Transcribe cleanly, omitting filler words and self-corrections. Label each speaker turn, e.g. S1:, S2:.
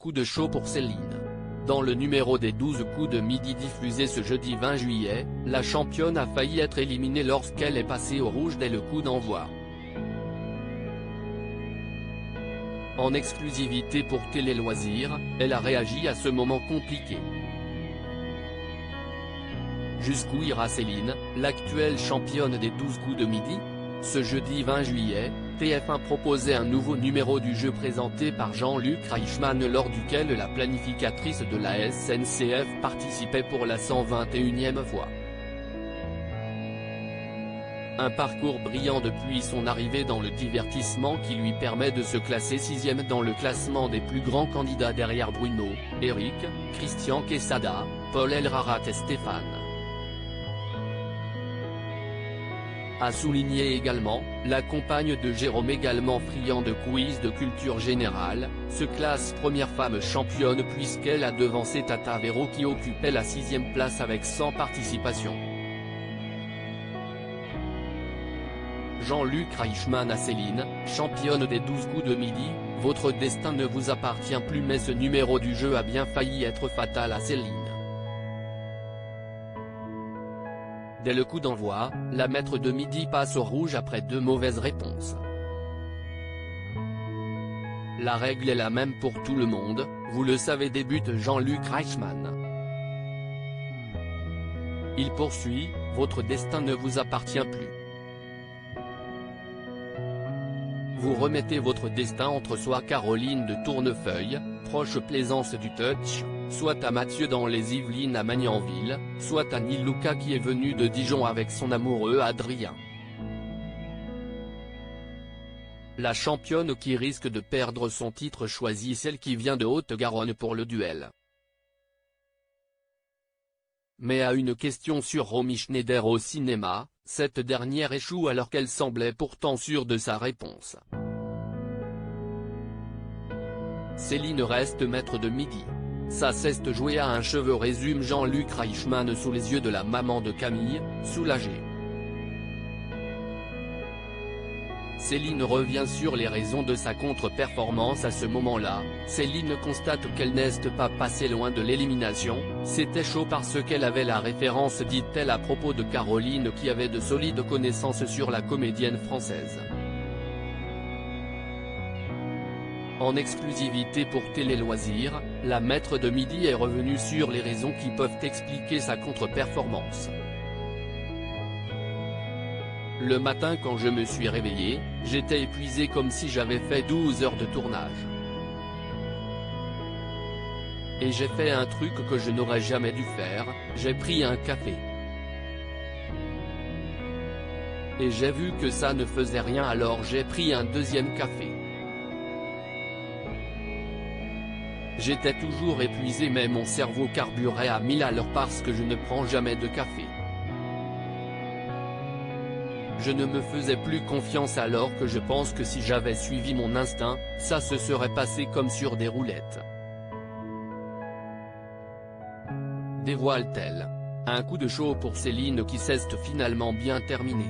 S1: coup de chaud pour Céline. Dans le numéro des 12 coups de midi diffusé ce jeudi 20 juillet, la championne a failli être éliminée lorsqu'elle est passée au rouge dès le coup d'envoi. En exclusivité pour Télé Loisirs, elle a réagi à ce moment compliqué. Jusqu'où ira Céline, l'actuelle championne des 12 coups de midi? Ce jeudi 20 juillet, TF1 proposait un nouveau numéro du jeu présenté par Jean-Luc Reichmann lors duquel la planificatrice de la SNCF participait pour la 121e fois. Un parcours brillant depuis son arrivée dans le divertissement qui lui permet de se classer 6e dans le classement des plus grands candidats derrière Bruno, Eric, Christian Quesada, Paul Elrarat et Stéphane. A souligné également, la compagne de Jérôme également friand de quiz de culture générale, se classe première femme championne puisqu'elle a devancé Tata Véro qui occupait la 6e place avec 100 participations. Jean-Luc Reichmann à Céline, championne des 12 coups de midi, votre destin ne vous appartient plus mais ce numéro du jeu a bien failli être fatal à Céline. Dès le coup d'envoi, la maître de midi passe au rouge après 2 mauvaises réponses. La règle est la même pour tout le monde, vous le savez, débute Jean-Luc Reichmann. Il poursuit, votre destin ne vous appartient plus. Vous remettez votre destin entre soit Caroline de Tournefeuille, proche Plaisance du Touch, soit à Mathieu dans les Yvelines à Magnanville, soit à Nilouka qui est venu de Dijon avec son amoureux Adrien. La championne qui risque de perdre son titre choisit celle qui vient de Haute-Garonne pour le duel. Mais à une question sur Romy Schneider au cinéma, cette dernière échoue alors qu'elle semblait pourtant sûre de sa réponse. Céline reste maître de midi. Ça ceste joué à un cheveu, résume Jean-Luc Reichmann sous les yeux de la maman de Camille, soulagée. Céline revient sur les raisons de sa contre-performance à ce moment-là. Céline constate qu'elle n'est pas passée loin de l'élimination, c'était chaud parce qu'elle avait la référence, dit-elle à propos de Caroline qui avait de solides connaissances sur la comédienne française. En exclusivité pour Télé Loisirs, la maître de midi est revenue sur les raisons qui peuvent expliquer sa contre-performance. Le matin quand je me suis réveillée, j'étais épuisée comme si j'avais fait 12 heures de tournage. Et j'ai fait un truc que je n'aurais jamais dû faire, j'ai pris un café. Et j'ai vu que ça ne faisait rien alors j'ai pris un deuxième café. J'étais toujours épuisée mais mon cerveau carburait à 1000 à l'heure parce que je ne prends jamais de café. Je ne me faisais plus confiance alors que je pense que si j'avais suivi mon instinct, ça se serait passé comme sur des roulettes. Dévoile-t-elle. Un coup de chaud pour Céline qui s'est finalement bien terminé.